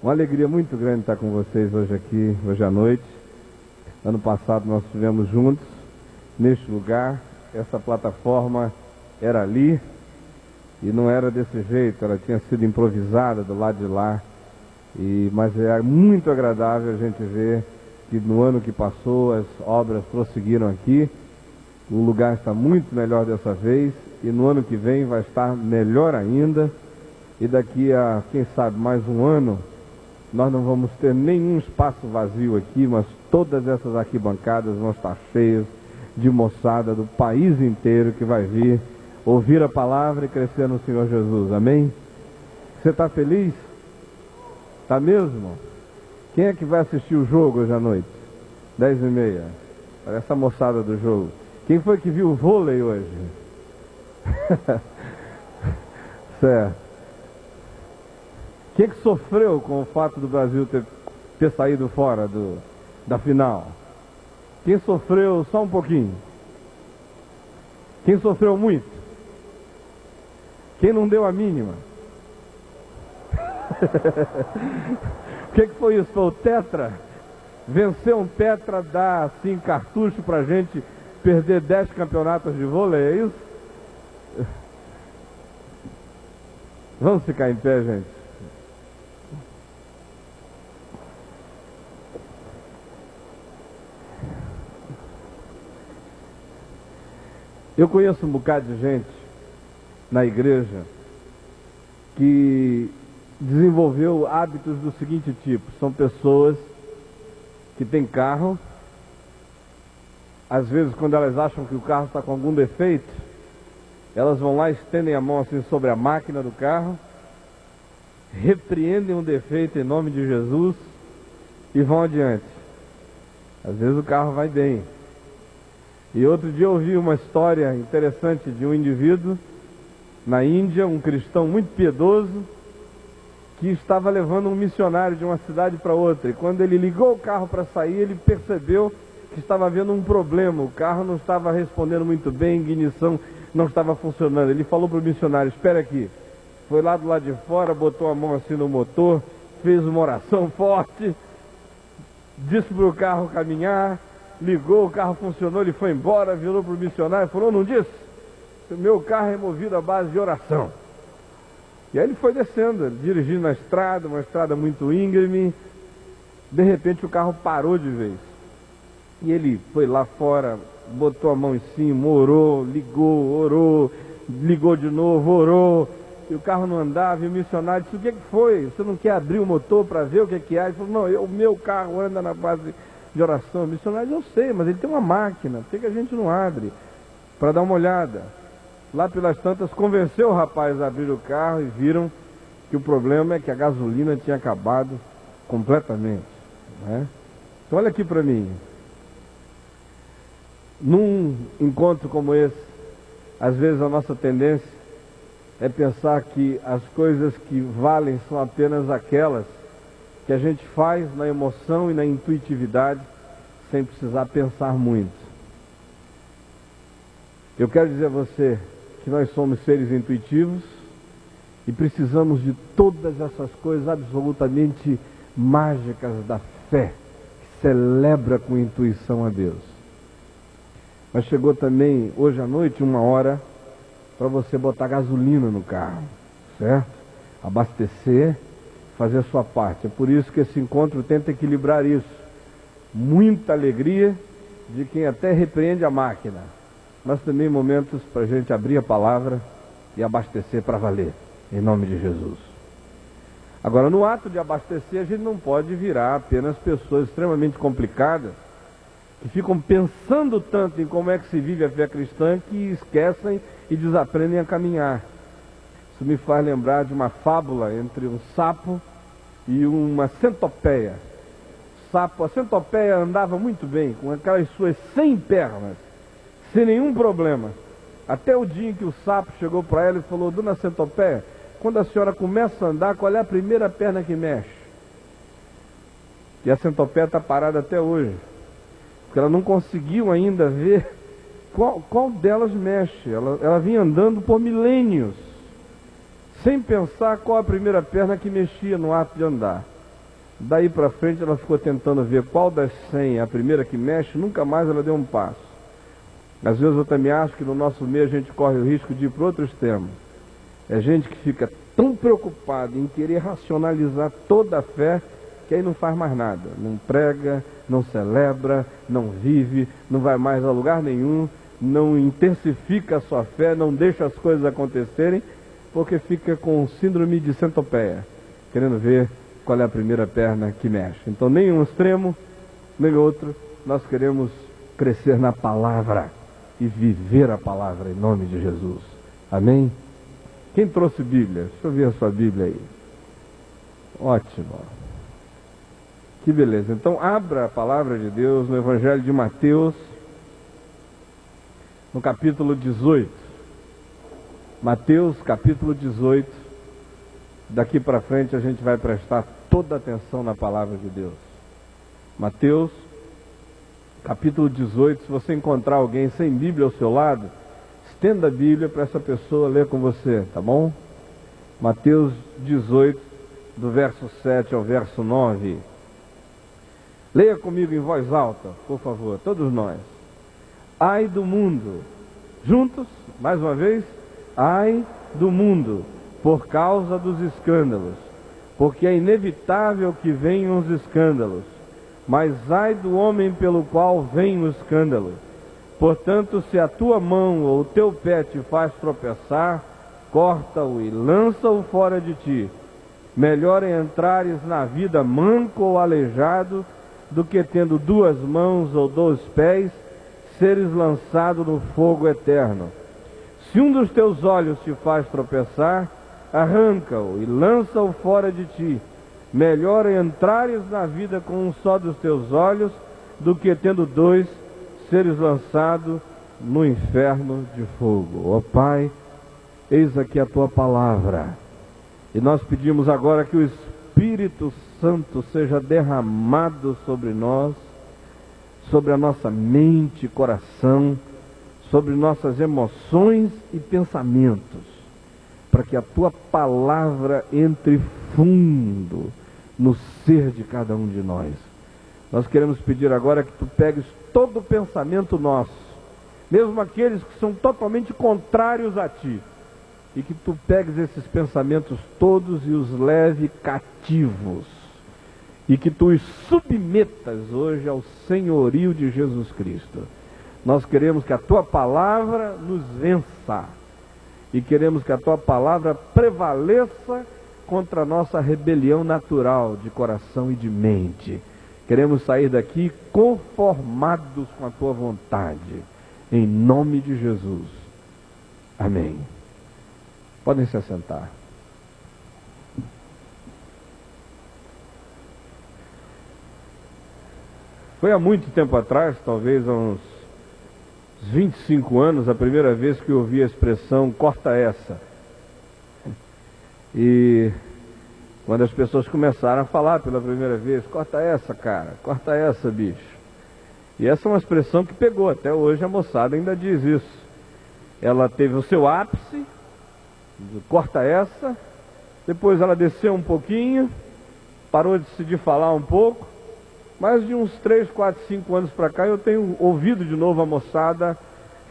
Uma alegria muito grande estar com vocês hoje aqui, hoje à noite. Ano passado nós estivemos juntos neste lugar. Essa plataforma era ali e não era desse jeito, ela tinha sido improvisada do lado de lá. Mas é muito agradável a gente ver que no ano que passou as obras prosseguiram aqui. O lugar está muito melhor dessa vez e no ano que vem vai estar melhor ainda. E daqui a, quem sabe, mais um ano, nós não vamos ter nenhum espaço vazio aqui, mas todas essas arquibancadas vão estar cheias de moçada do país inteiro que vai vir ouvir a palavra e crescer no Senhor Jesus. Amém? Você está feliz? Está mesmo? Quem é que vai assistir o jogo hoje à noite? 10h30. Parece a moçada do jogo. Quem foi que viu o vôlei hoje? Certo. Quem é que sofreu com o fato do Brasil ter saído fora da final? Quem sofreu só um pouquinho? Quem sofreu muito? Quem não deu a mínima? O que foi isso? Foi o Tetra? Vencer um Tetra dá assim cartucho pra gente perder 10 campeonatos de vôlei, é isso? Vamos ficar em pé, gente. Eu conheço um bocado de gente na igreja que desenvolveu hábitos do seguinte tipo: são pessoas que têm carro, às vezes quando elas acham que o carro está com algum defeito, elas vão lá, estendem a mão assim sobre a máquina do carro, repreendem o defeito em nome de Jesus e vão adiante. Às vezes o carro vai bem. E outro dia eu ouvi uma história interessante de um indivíduo na Índia, um cristão muito piedoso, que estava levando um missionário de uma cidade para outra. E quando ele ligou o carro para sair, ele percebeu que estava havendo um problema. O carro não estava respondendo muito bem, a ignição não estava funcionando. Ele falou para o missionário: espera aqui. Foi lá do lado de fora, botou a mão assim no motor, fez uma oração forte, disse para o carro caminhar, ligou, o carro funcionou, ele foi embora, virou para o missionário e falou: não disse? O meu carro é movido à base de oração. E aí ele foi descendo, dirigindo na estrada, uma estrada muito íngreme. De repente o carro parou de vez. E ele foi lá fora, botou a mão em cima, orou, ligou, orou, ligou de novo, orou. E o carro não andava, e o missionário disse: o que é que foi? Você não quer abrir o motor para ver o que é que há? Ele falou: não, o meu carro anda na base de oração. O missionário: eu sei, mas ele tem uma máquina, por que a gente não abre para dar uma olhada? Lá pelas tantas convenceu o rapaz a abrir o carro e viram que o problema é que a gasolina tinha acabado completamente, né? Então olha aqui para mim. Num encontro como esse, às vezes a nossa tendência é pensar que as coisas que valem são apenas aquelas que a gente faz na emoção e na intuitividade, sem precisar pensar muito. Eu quero dizer a você que nós somos seres intuitivos e precisamos de todas essas coisas absolutamente mágicas da fé, que celebra com intuição a Deus. Mas chegou também hoje à noite uma hora para você botar gasolina no carro, certo? Abastecer, fazer a sua parte. É por isso que esse encontro tenta equilibrar isso. Muita alegria de quem até repreende a máquina, mas também momentos para a gente abrir a palavra e abastecer para valer, em nome de Jesus. Agora, no ato de abastecer, a gente não pode virar apenas pessoas extremamente complicadas, que ficam pensando tanto em como é que se vive a fé cristã, que esquecem e desaprendem a caminhar. Isso me faz lembrar de uma fábula entre um sapo e uma centopeia. A centopeia andava muito bem, com aquelas suas 100 pernas, sem nenhum problema. Até o dia em que o sapo chegou para ela e falou: dona centopeia, quando a senhora começa a andar, qual é a primeira perna que mexe? E a centopeia está parada até hoje, porque ela não conseguiu ainda ver qual delas mexe. Ela vinha andando por milênios, sem pensar qual a primeira perna que mexia no ato de andar. Daí para frente ela ficou tentando ver qual das 100 é a primeira que mexe, nunca mais ela deu um passo. Às vezes eu também acho que no nosso meio a gente corre o risco de ir para outro extremo. É gente que fica tão preocupada em querer racionalizar toda a fé, que aí não faz mais nada. Não prega, não celebra, não vive, não vai mais a lugar nenhum, não intensifica a sua fé, não deixa as coisas acontecerem, porque fica com síndrome de centopeia, querendo ver qual é a primeira perna que mexe. Então nem um extremo, nem outro. Nós queremos crescer na palavra e viver a palavra em nome de Jesus. Amém? Quem trouxe Bíblia? Deixa eu ver a sua Bíblia aí. Ótimo. Que beleza. Então abra a palavra de Deus no Evangelho de Mateus, no capítulo 18. Mateus, capítulo 18. Daqui para frente a gente vai prestar toda a atenção na palavra de Deus. Mateus, capítulo 18. Se você encontrar alguém sem Bíblia ao seu lado, estenda a Bíblia para essa pessoa ler com você, tá bom? Mateus 18, do verso 7 ao verso 9. Leia comigo em voz alta, por favor, todos nós. Ai do mundo, juntos, mais uma vez, ai do mundo, por causa dos escândalos, porque é inevitável que venham os escândalos, mas ai do homem pelo qual vem o escândalo. Portanto, se a tua mão ou o teu pé te faz tropeçar, corta-o e lança-o fora de ti. Melhor é entrares na vida manco ou aleijado, do que tendo 2 mãos ou 2 pés, seres lançado no fogo eterno. Se um dos teus olhos te faz tropeçar, arranca-o e lança-o fora de ti. Melhor é entrares na vida com um só dos teus olhos, do que tendo 2, seres lançado no inferno de fogo. Ó Pai, eis aqui a tua palavra. E nós pedimos agora que o Espírito Santo seja derramado sobre nós, sobre a nossa mente e coração, sobre nossas emoções e pensamentos, para que a tua palavra entre fundo no ser de cada um de nós. Nós queremos pedir agora que tu pegues todo o pensamento nosso, mesmo aqueles que são totalmente contrários a ti, e que tu pegues esses pensamentos todos e os leve cativos, e que tu os submetas hoje ao senhorio de Jesus Cristo. Nós queremos que a tua palavra nos vença, e queremos que a tua palavra prevaleça contra a nossa rebelião natural de coração e de mente. Queremos sair daqui conformados com a tua vontade, em nome de Jesus. Amém. Podem se assentar. Foi há muito tempo atrás, talvez há uns 25 anos, a primeira vez que eu ouvi a expressão corta essa. E quando as pessoas começaram a falar pela primeira vez, corta essa, cara, corta essa, bicho. E essa é uma expressão que pegou, até hoje a moçada ainda diz isso. Ela teve o seu ápice, corta essa, depois ela desceu um pouquinho, parou de falar um pouco, mas de uns 3, 4, 5 anos para cá eu tenho ouvido de novo a moçada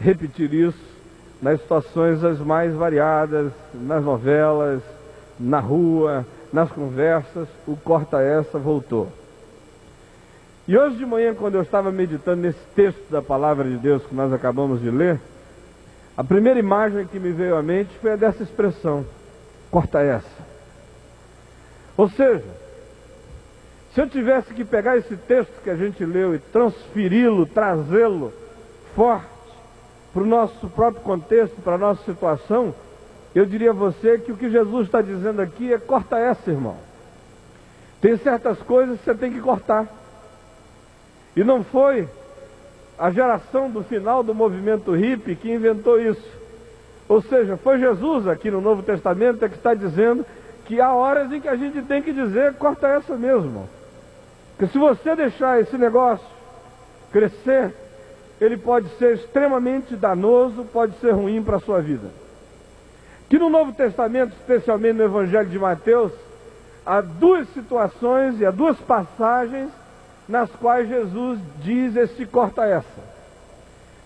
repetir isso nas situações as mais variadas, nas novelas, na rua, nas conversas. O corta essa voltou. E hoje de manhã, quando eu estava meditando nesse texto da palavra de Deus que nós acabamos de ler, a primeira imagem que me veio à mente foi a dessa expressão, corta essa. Ou seja, se eu tivesse que pegar esse texto que a gente leu e transferi-lo, trazê-lo forte para o nosso próprio contexto, para a nossa situação, eu diria a você que o que Jesus está dizendo aqui é corta essa, irmão. Tem certas coisas que você tem que cortar. E não foi a geração do final do movimento hippie que inventou isso. Ou seja, foi Jesus aqui no Novo Testamento que está dizendo que há horas em que a gente tem que dizer corta essa mesmo. Porque se você deixar esse negócio crescer, ele pode ser extremamente danoso, pode ser ruim para a sua vida. Que no Novo Testamento, especialmente no Evangelho de Mateus, há duas situações e há duas passagens nas quais Jesus diz esse corta essa.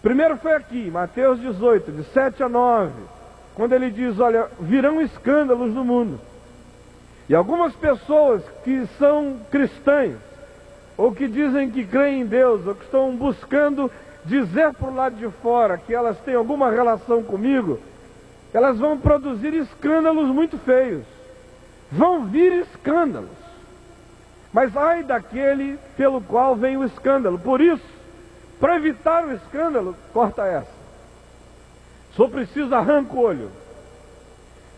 Primeiro foi aqui, Mateus 18, de 7 a 9, quando ele diz, olha, virão escândalos no mundo. E algumas pessoas que são cristãs, ou que dizem que creem em Deus, ou que estão buscando dizer para o lado de fora que elas têm alguma relação comigo, elas vão produzir escândalos muito feios. Vão vir escândalos. Mas ai daquele pelo qual vem o escândalo. Por isso, para evitar o escândalo, corta essa. Se for preciso, arranca o olho.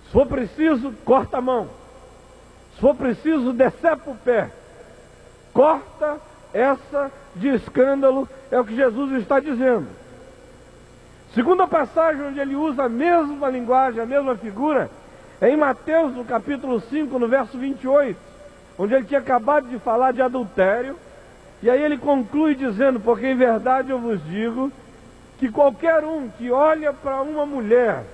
Se for preciso, corta a mão. Se for preciso, decepa o pé. Corta essa de escândalo, é o que Jesus está dizendo. Segunda passagem onde ele usa a mesma linguagem, a mesma figura, é em Mateus, no capítulo 5, no verso 28, onde ele tinha acabado de falar de adultério, e aí ele conclui dizendo, porque em verdade eu vos digo, que qualquer um que olha para uma mulher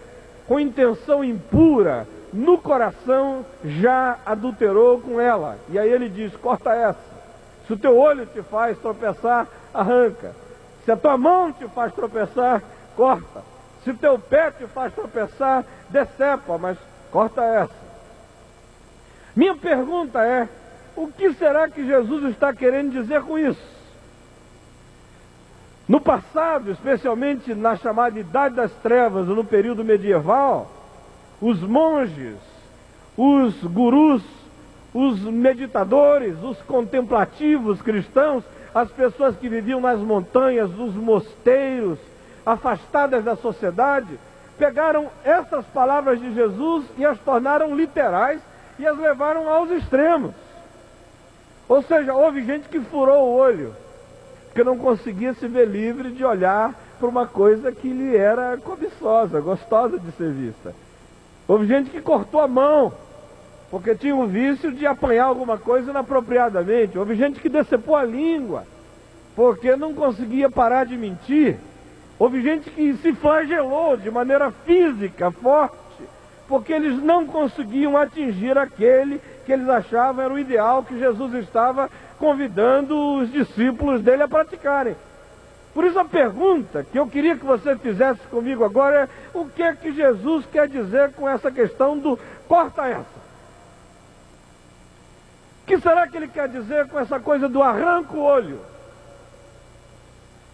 com intenção impura, no coração já adulterou com ela. E aí ele diz, corta essa. Se o teu olho te faz tropeçar, arranca. Se a tua mão te faz tropeçar, corta. Se o teu pé te faz tropeçar, decepa, mas corta essa. Minha pergunta é, o que será que Jesus está querendo dizer com isso? No passado, especialmente na chamada Idade das Trevas, ou no período medieval, os monges, os gurus, os meditadores, os contemplativos cristãos, as pessoas que viviam nas montanhas, nos mosteiros, afastadas da sociedade, pegaram essas palavras de Jesus e as tornaram literais e as levaram aos extremos. Ou seja, houve gente que furou o olho, porque não conseguia se ver livre de olhar para uma coisa que lhe era cobiçosa, gostosa de ser vista. Houve gente que cortou a mão, porque tinha o vício de apanhar alguma coisa inapropriadamente. Houve gente que decepou a língua, porque não conseguia parar de mentir. Houve gente que se flagelou de maneira física, forte, porque eles não conseguiam atingir aquele que eles achavam era o ideal que Jesus estava convidando os discípulos dele a praticarem. Por isso a pergunta que eu queria que você fizesse comigo agora é, o que é que Jesus quer dizer com essa questão do corta essa? O que será que ele quer dizer com essa coisa do arranca o olho?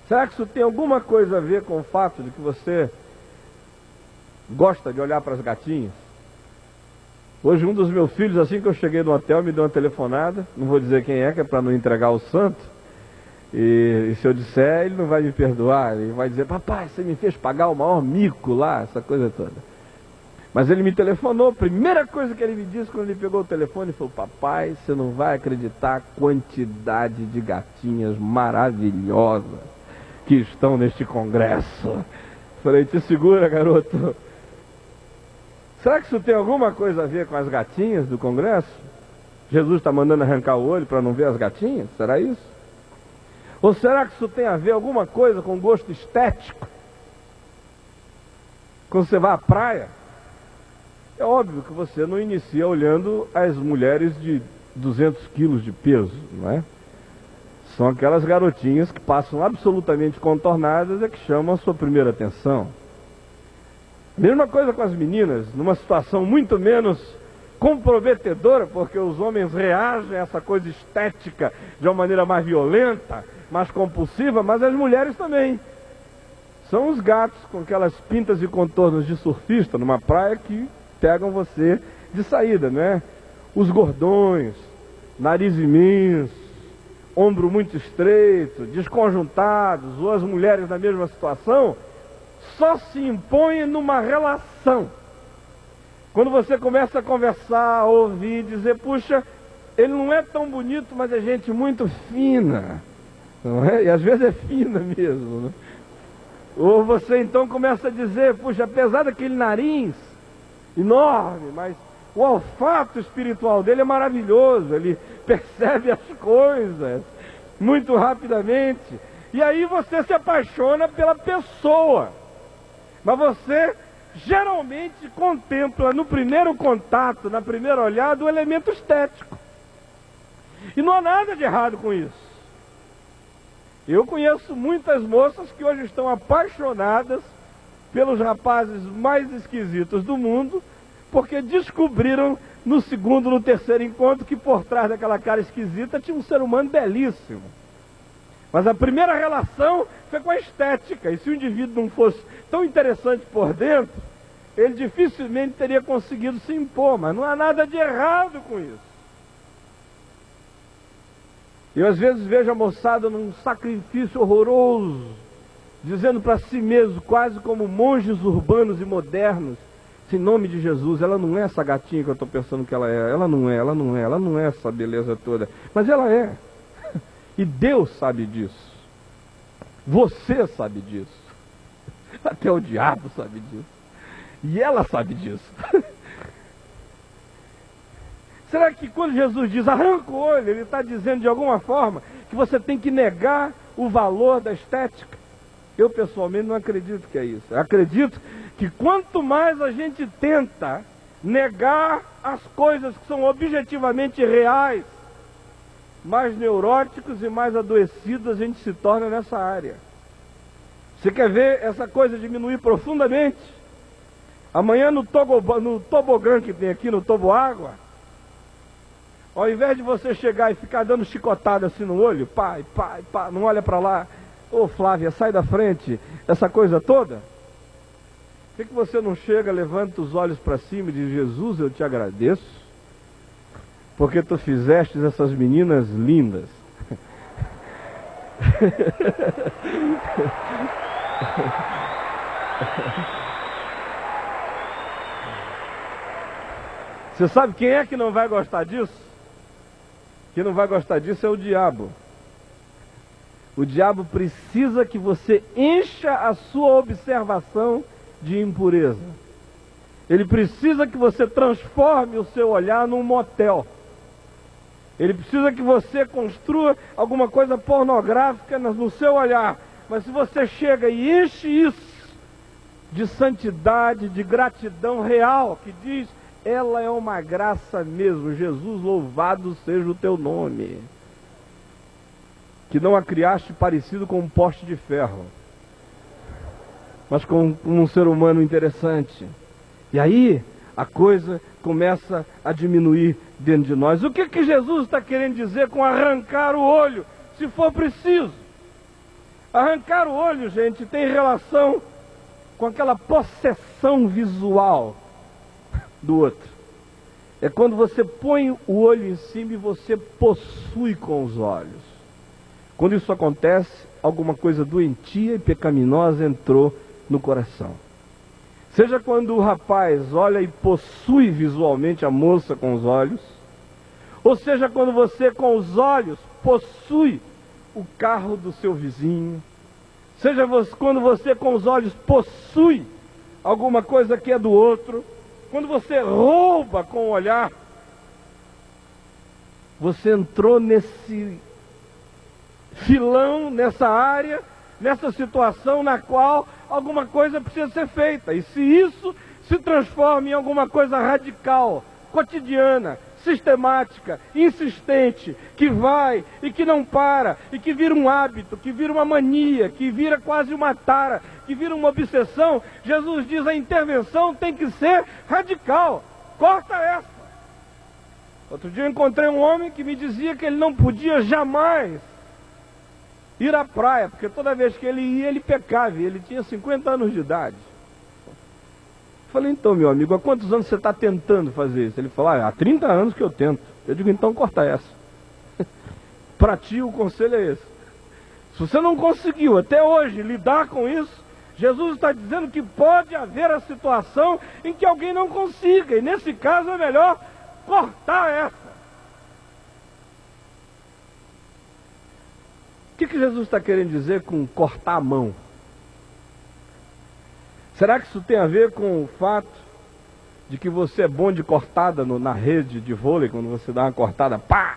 Será que isso tem alguma coisa a ver com o fato de que você gosta de olhar para as gatinhas? Hoje um dos meus filhos, assim que eu cheguei no hotel, me deu uma telefonada, não vou dizer quem é, que é para não entregar o santo, e se eu disser, ele não vai me perdoar, ele vai dizer, papai, você me fez pagar o maior mico lá, essa coisa toda. Mas ele me telefonou, a primeira coisa que ele me disse quando ele pegou o telefone, ele falou, papai, você não vai acreditar a quantidade de gatinhas maravilhosas que estão neste congresso. Falei, te segura, garoto. Será que isso tem alguma coisa a ver com as gatinhas do congresso? Jesus está mandando arrancar o olho para não ver as gatinhas? Será isso? Ou será que isso tem a ver alguma coisa com gosto estético? Quando você vai à praia, é óbvio que você não inicia olhando as mulheres de 200 quilos de peso, não é? São aquelas garotinhas que passam absolutamente contornadas e que chamam a sua primeira atenção. Mesma coisa com as meninas, numa situação muito menos comprometedora, porque os homens reagem a essa coisa estética de uma maneira mais violenta, mais compulsiva, mas as mulheres também. São os gatos com aquelas pintas e contornos de surfista numa praia que pegam você de saída, né? Os gordões, nariz imenso, ombro muito estreito, desconjuntados, ou as mulheres na mesma situação, só se impõem numa relação. Quando você começa a conversar, a ouvir, dizer, puxa, ele não é tão bonito, mas é gente muito fina, não é? E às vezes é fina mesmo, né? Ou você então começa a dizer, puxa, apesar daquele nariz enorme, mas o olfato espiritual dele é maravilhoso, ele percebe as coisas muito rapidamente, e aí você se apaixona pela pessoa, mas você geralmente contempla no primeiro contato, na primeira olhada, o elemento estético. E não há nada de errado com isso. Eu conheço muitas moças que hoje estão apaixonadas pelos rapazes mais esquisitos do mundo, porque descobriram no segundo, no terceiro encontro, que por trás daquela cara esquisita tinha um ser humano belíssimo. Mas a primeira relação foi com a estética, e se o indivíduo não fosse tão interessante por dentro, ele dificilmente teria conseguido se impor, mas não há nada de errado com isso. Eu às vezes vejo a moçada num sacrifício horroroso, dizendo para si mesmo, quase como monges urbanos e modernos, em nome de Jesus, ela não é essa gatinha que eu estou pensando que ela é, ela não é essa beleza toda, mas ela é. E Deus sabe disso. Você sabe disso. Até o diabo sabe disso. E ela sabe disso. Será que quando Jesus diz arranca o olho, ele está dizendo de alguma forma que você tem que negar o valor da estética? Eu pessoalmente não acredito que é isso. Eu acredito que quanto mais a gente tenta negar as coisas que são objetivamente reais, mais neuróticos e mais adoecidos a gente se torna nessa área. Você quer ver essa coisa diminuir profundamente? Amanhã no tobogã que tem aqui, no toboágua, ao invés de você chegar e ficar dando chicotada assim no olho, pai, não olha para lá, ô Flávia, sai da frente, essa coisa toda, por que você não chega, levanta os olhos para cima e diz, Jesus, eu te agradeço, porque tu fizestes essas meninas lindas. Você sabe quem é que não vai gostar disso? Quem não vai gostar disso é o diabo. O diabo precisa que você encha a sua observação de impureza. Ele precisa que você transforme o seu olhar num motel. Ele precisa que você construa alguma coisa pornográfica no seu olhar. Mas se você chega e enche isso de santidade, de gratidão real, que diz, ela é uma graça mesmo, Jesus, louvado seja o teu nome, que não a criaste parecido com um poste de ferro, mas com um ser humano interessante. E aí a coisa começa a diminuir dentro de nós. O que Jesus está querendo dizer com arrancar o olho, se for preciso? Arrancar o olho, gente, tem relação com aquela possessão visual do outro. É quando você põe o olho em cima e você possui com os olhos. Quando isso acontece, alguma coisa doentia e pecaminosa entrou no coração. Seja quando o rapaz olha e possui visualmente a moça com os olhos, ou seja quando você com os olhos possui o carro do seu vizinho, seja quando você com os olhos possui alguma coisa que é do outro, quando você rouba com o olhar, você entrou nesse filão, nessa área, nessa situação na qual alguma coisa precisa ser feita. E se isso se transforma em alguma coisa radical, cotidiana, sistemática, insistente, que vai e que não para, e que vira um hábito, que vira uma mania, que vira quase uma tara, que vira uma obsessão, Jesus diz, a intervenção tem que ser radical. Corta essa. Outro dia eu encontrei um homem que me dizia que ele não podia jamais ir à praia, porque toda vez que ele ia, ele pecava, e ele tinha 50 anos de idade. Falei, então, meu amigo, há quantos anos você está tentando fazer isso? Ele falou, há 30 anos que eu tento. Eu digo, então corta essa. Para ti o conselho é esse. Se você não conseguiu até hoje lidar com isso, Jesus está dizendo que pode haver a situação em que alguém não consiga, e nesse caso é melhor cortar essa. O que Jesus está querendo dizer com cortar a mão? Será que isso tem a ver com o fato de que você é bom de cortada na rede de vôlei, quando você dá uma cortada, pá!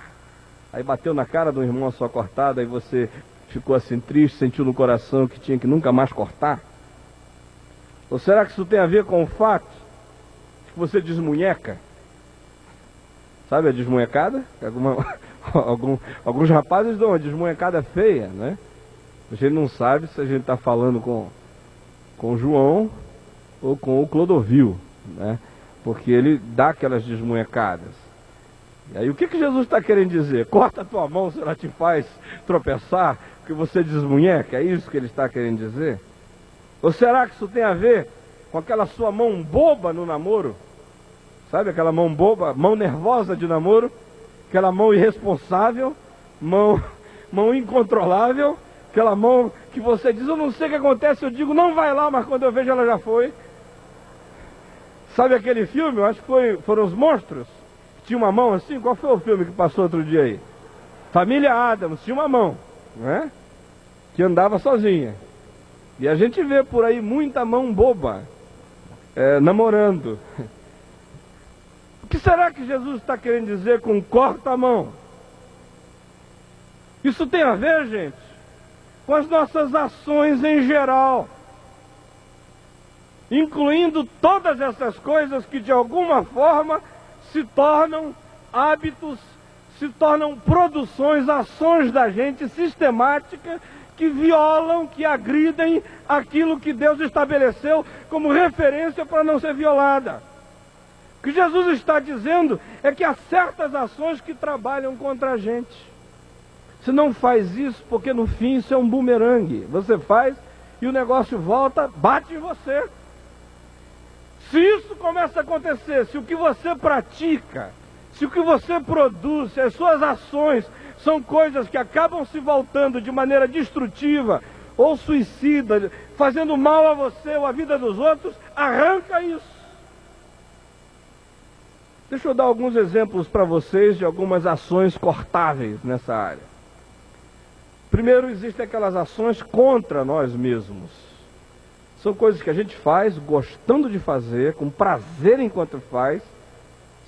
Aí bateu na cara do irmão a sua cortada, e você ficou assim triste, sentiu no coração que tinha que nunca mais cortar? Ou será que isso tem a ver com o fato de que você desmunheca? Sabe a desmunhecada? Alguns rapazes dão uma desmunhecada feia, né? A gente não sabe se a gente está falando com o João ou com o Clodovil, né? Porque ele dá aquelas desmunhecadas. E aí o que Jesus está querendo dizer? Corta a tua mão se ela te faz tropeçar, porque você desmunheca? É isso que ele está querendo dizer? Ou será que isso tem a ver com aquela sua mão boba no namoro? Sabe aquela mão boba, mão nervosa de namoro? Aquela mão irresponsável, mão incontrolável, aquela mão que você diz, eu não sei o que acontece, eu digo, não vai lá, mas quando eu vejo ela já foi. Sabe aquele filme, eu acho que foram Os Monstros? Tinha uma mão assim, qual foi o filme que passou outro dia aí? Família Addams, tinha uma mão, né? Que andava sozinha. E a gente vê por aí muita mão boba, namorando. O que será que Jesus está querendo dizer com corta a mão? Isso tem a ver, gente, com as nossas ações em geral, incluindo todas essas coisas que de alguma forma se tornam hábitos, se tornam produções, ações da gente sistemática, que violam, que agridem aquilo que Deus estabeleceu como referência para não ser violada. O que Jesus está dizendo é que há certas ações que trabalham contra a gente. Você não faz isso porque no fim isso é um bumerangue. Você faz e o negócio volta, bate em você. Se isso começa a acontecer, se o que você pratica, se o que você produz, se as suas ações são coisas que acabam se voltando de maneira destrutiva ou suicida, fazendo mal a você ou à vida dos outros, arranca isso. Deixa eu dar alguns exemplos para vocês de algumas ações cortáveis nessa área. Primeiro, existem aquelas ações contra nós mesmos. São coisas que a gente faz, gostando de fazer, com prazer enquanto faz,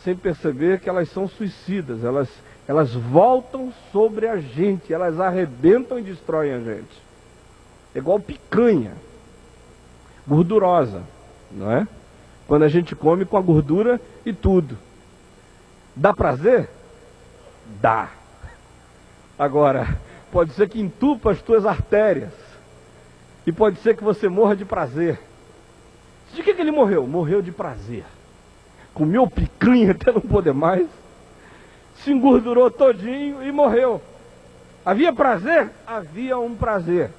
sem perceber que elas são suicidas, elas voltam sobre a gente, elas arrebentam e destroem a gente. É igual picanha, gordurosa, não é? Quando a gente come com a gordura e tudo. Dá prazer? Dá. Agora, pode ser que entupa as tuas artérias. E pode ser que você morra de prazer. De que ele morreu? Morreu de prazer. Comeu picanha até não poder mais. Se engordurou todinho e morreu. Havia prazer? Havia um prazer.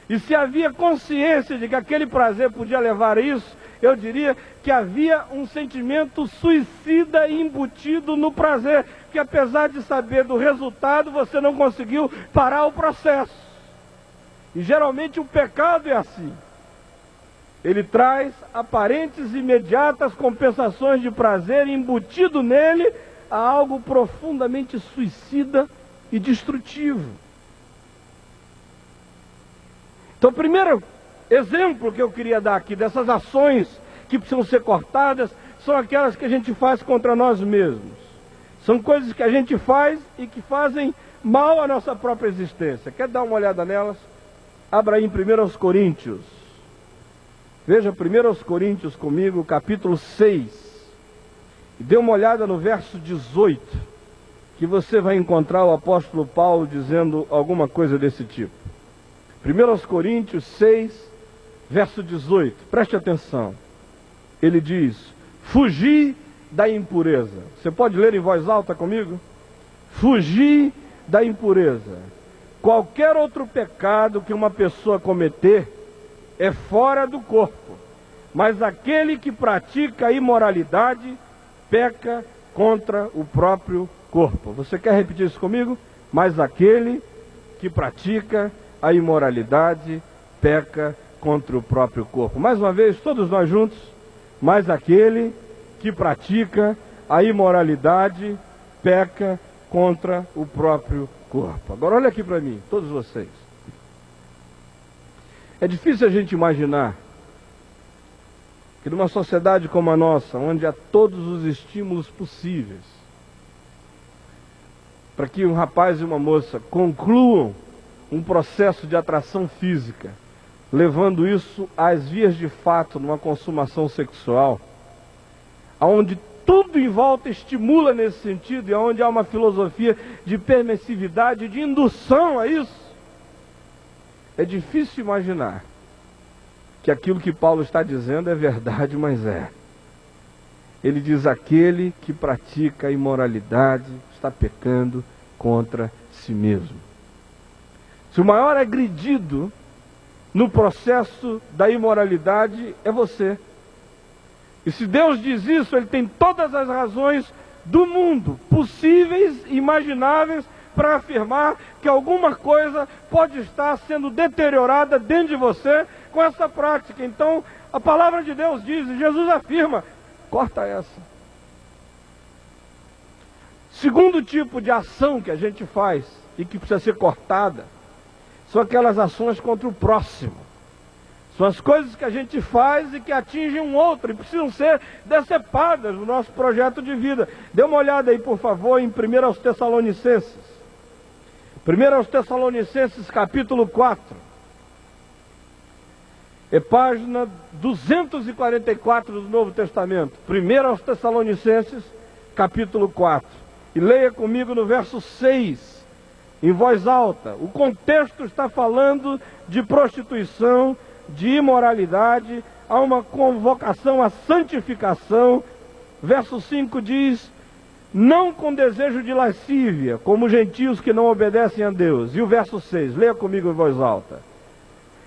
E se havia consciência de que aquele prazer podia levar a isso, eu diria que havia um sentimento suicida embutido no prazer, que apesar de saber do resultado, você não conseguiu parar o processo. E geralmente o pecado é assim. Ele traz aparentes e imediatas compensações de prazer, embutido nele a algo profundamente suicida e destrutivo. Então, o primeiro exemplo que eu queria dar aqui dessas ações que precisam ser cortadas são aquelas que a gente faz contra nós mesmos. São coisas que a gente faz e que fazem mal à nossa própria existência. Quer dar uma olhada nelas? Abra aí em 1 Coríntios. Veja 1 Coríntios comigo, capítulo 6. E dê uma olhada no verso 18, que você vai encontrar o apóstolo Paulo dizendo alguma coisa desse tipo. 1 Coríntios 6, verso 18. Preste atenção. Ele diz: fugir da impureza. Você pode ler em voz alta comigo? Fugir da impureza. Qualquer outro pecado que uma pessoa cometer é fora do corpo, mas aquele que pratica a imoralidade peca contra o próprio corpo. Você quer repetir isso comigo? Mas aquele que pratica a imoralidade peca contra o próprio corpo. Mais uma vez, todos nós juntos. Mas aquele que pratica a imoralidade peca contra o próprio corpo. Agora olha aqui para mim, todos vocês. É difícil a gente imaginar que numa sociedade como a nossa, onde há todos os estímulos possíveis para que um rapaz e uma moça concluam um processo de atração física, levando isso às vias de fato numa consumação sexual, onde tudo em volta estimula nesse sentido e onde há uma filosofia de permissividade, de indução a isso, é difícil imaginar que aquilo que Paulo está dizendo é verdade, mas é. Ele diz: aquele que pratica a imoralidade está pecando contra si mesmo. Se o maior agredido no processo da imoralidade é você. E se Deus diz isso, Ele tem todas as razões do mundo, possíveis e imagináveis, para afirmar que alguma coisa pode estar sendo deteriorada dentro de você com essa prática. Então, a palavra de Deus diz, e Jesus afirma: corta essa. Segundo tipo de ação que a gente faz e que precisa ser cortada, são aquelas ações contra o próximo. São as coisas que a gente faz e que atingem um outro e precisam ser decepadas no nosso projeto de vida. Dê uma olhada aí, por favor, em 1 aos Tessalonicenses. 1 aos Tessalonicenses, capítulo 4. É página 244 do Novo Testamento. 1 aos Tessalonicenses, capítulo 4. E leia comigo no verso 6, em voz alta. O contexto está falando de prostituição, de imoralidade, há uma convocação à santificação. Verso 5 diz: não com desejo de lascívia, como gentios que não obedecem a Deus. E o verso 6, leia comigo em voz alta.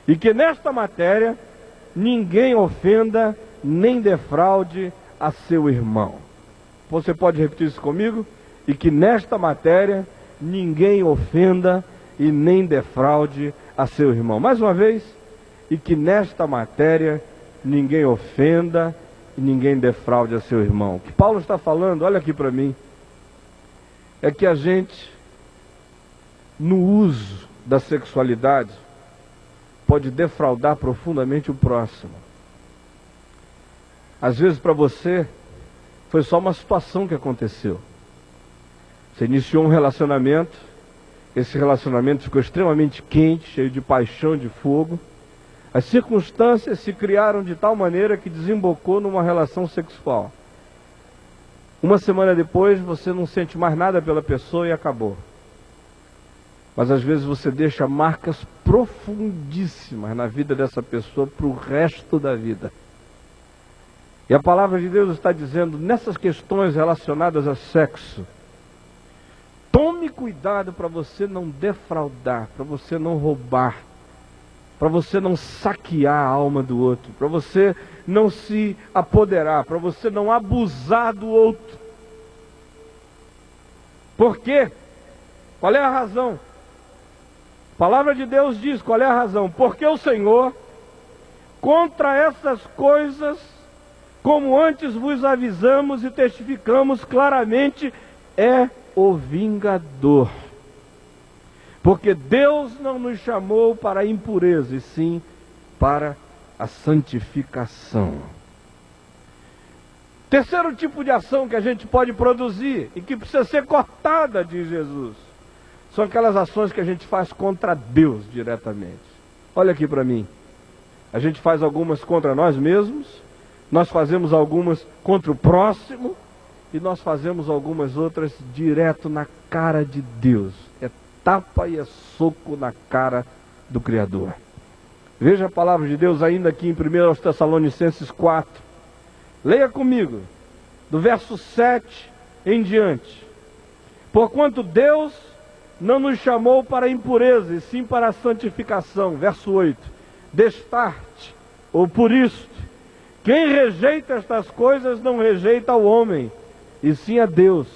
E que nesta matéria ninguém ofenda nem defraude a seu irmão. Você pode repetir isso comigo? E que nesta matéria ninguém ofenda e nem defraude a seu irmão. Mais uma vez. E que nesta matéria ninguém ofenda e ninguém defraude a seu irmão. O que Paulo está falando, olha aqui para mim, é que a gente, no uso da sexualidade, pode defraudar profundamente o próximo. Às vezes para você foi só uma situação que aconteceu. Você iniciou um relacionamento, esse relacionamento ficou extremamente quente, cheio de paixão, de fogo. As circunstâncias se criaram de tal maneira que desembocou numa relação sexual. Uma semana depois você não sente mais nada pela pessoa e acabou. Mas às vezes você deixa marcas profundíssimas na vida dessa pessoa para o resto da vida. E a palavra de Deus está dizendo, nessas questões relacionadas a sexo, tome cuidado para você não defraudar, para você não roubar, para você não saquear a alma do outro, para você não se apoderar, para você não abusar do outro. Por quê? Qual é a razão? A palavra de Deus diz qual é a razão. Porque o Senhor, contra essas coisas, como antes vos avisamos e testificamos claramente, é o vingador. Porque Deus não nos chamou para a impureza, e sim para a santificação. Terceiro tipo de ação que a gente pode produzir e que precisa ser cortada, diz Jesus, são aquelas ações que a gente faz contra Deus diretamente. Olha aqui para mim. A gente faz algumas contra nós mesmos, nós fazemos algumas contra o próximo e nós fazemos algumas outras direto na cara de Deus. É tapa e é soco na cara do Criador. Veja a palavra de Deus ainda aqui em 1 aos Tessalonicenses 4. Leia comigo, do verso 7 em diante. Porquanto Deus não nos chamou para a impureza, e sim para a santificação. Verso 8. Destarte, ou por isto, quem rejeita estas coisas não rejeita o homem, e sim a Deus,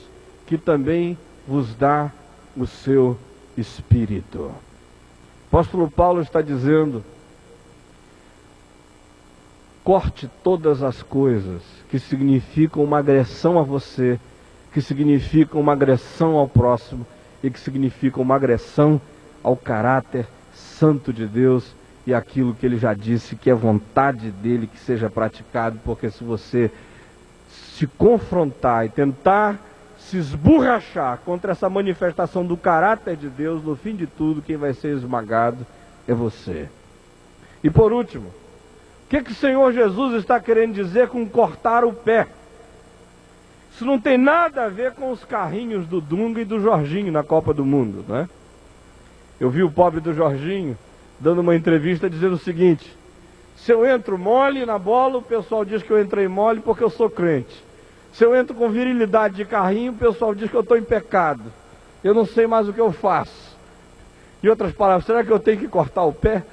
que também vos dá o seu Espírito. O apóstolo Paulo está dizendo, corte todas as coisas que significam uma agressão a você, que significam uma agressão ao próximo e que significam uma agressão ao caráter santo de Deus e aquilo que ele já disse que é vontade dele que seja praticado, porque se você se confrontar e tentar se esborrachar contra essa manifestação do caráter de Deus, no fim de tudo, quem vai ser esmagado é você. E por último, o que o Senhor Jesus está querendo dizer com cortar o pé? Isso não tem nada a ver com os carrinhos do Dunga e do Jorginho na Copa do Mundo, né? Eu vi o pobre do Jorginho dando uma entrevista dizendo o seguinte: se eu entro mole na bola, o pessoal diz que eu entrei mole porque eu sou crente. Se eu entro com virilidade de carrinho, o pessoal diz que eu estou em pecado. Eu não sei mais o que eu faço. Em outras palavras, será que eu tenho que cortar o pé?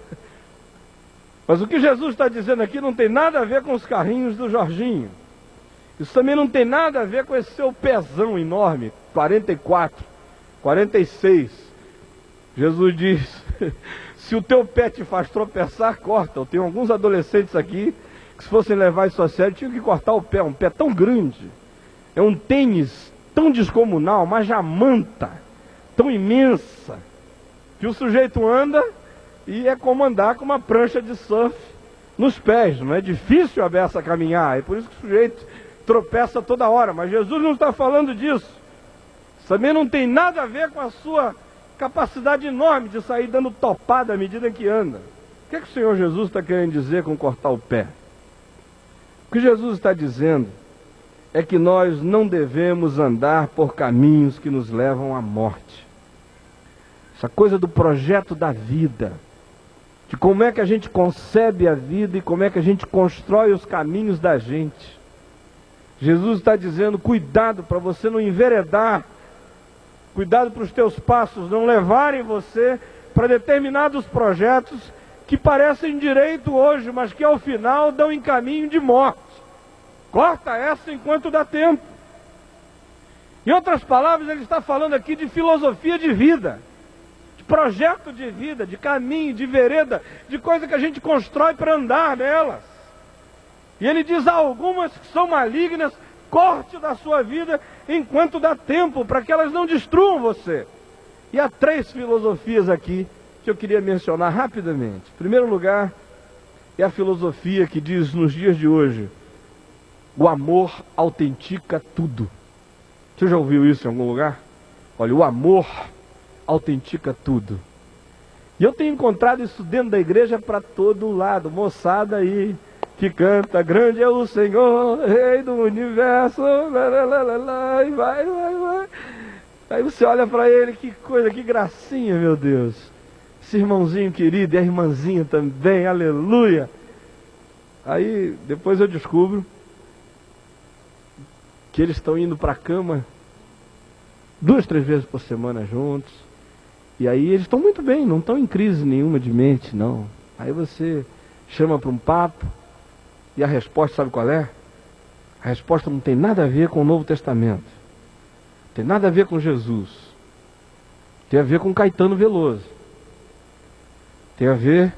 Mas o que Jesus está dizendo aqui não tem nada a ver com os carrinhos do Jorginho. Isso também não tem nada a ver com esse seu pezão enorme, 44, 46. Jesus diz: se o teu pé te faz tropeçar, corta. Eu tenho alguns adolescentes aqui que, se fossem levar isso a sério, tinham que cortar o pé. Um pé tão grande, é um tênis tão descomunal, uma jamanta tão imensa, que o sujeito anda e é como andar com uma prancha de surf nos pés. Não é difícil a beça caminhar, é por isso que o sujeito tropeça toda hora. Mas Jesus não está falando disso. Isso também não tem nada a ver com a sua capacidade enorme de sair dando topada à medida que anda. O que o Senhor Jesus está querendo dizer com cortar o pé? O que Jesus está dizendo é que nós não devemos andar por caminhos que nos levam à morte. Essa coisa do projeto da vida, de como é que a gente concebe a vida e como é que a gente constrói os caminhos da gente. Jesus está dizendo: cuidado para você não enveredar, cuidado para os teus passos não levarem você para determinados projetos que parecem direito hoje, mas que ao final dão em caminho de morte. Corta essa enquanto dá tempo. Em outras palavras, ele está falando aqui de filosofia de vida, de projeto de vida, de caminho, de vereda, de coisa que a gente constrói para andar nelas. E ele diz: há algumas que são malignas, corte da sua vida enquanto dá tempo, para que elas não destruam você. E há 3 filosofias aqui que eu queria mencionar rapidamente. Em primeiro lugar, é a filosofia que diz nos dias de hoje: o amor autentica tudo. Você já ouviu isso em algum lugar? Olha, o amor autentica tudo. E eu tenho encontrado isso dentro da igreja para todo lado. Moçada aí que canta: grande é o Senhor, Rei do Universo, lá, lá, lá, lá, lá, e vai. Aí você olha para ele, que coisa, que gracinha, meu Deus. Esse irmãozinho querido e a irmãzinha também, aleluia. Aí depois eu descubro que eles estão indo para a cama 2, 3 vezes por semana juntos. E aí eles estão muito bem, não estão em crise nenhuma de mente, não. Aí você chama para um papo, e a resposta, sabe qual é? A resposta não tem nada a ver com o Novo Testamento. Tem nada a ver com Jesus. Tem a ver com Caetano Veloso. Tem a ver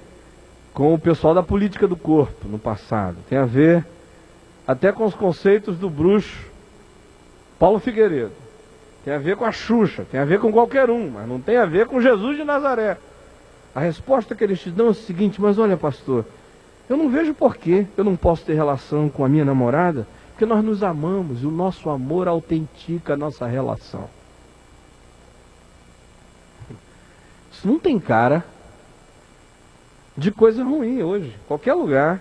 com o pessoal da política do corpo no passado. Tem a ver até com os conceitos do bruxo Paulo Figueiredo. Tem a ver com a Xuxa. Tem a ver com qualquer um, mas não tem a ver com Jesus de Nazaré. A resposta que eles te dão é o seguinte: mas olha, pastor, eu não vejo por que eu não posso ter relação com a minha namorada, porque nós nos amamos e o nosso amor autentica a nossa relação. Isso não tem cara de coisa ruim hoje. Qualquer lugar,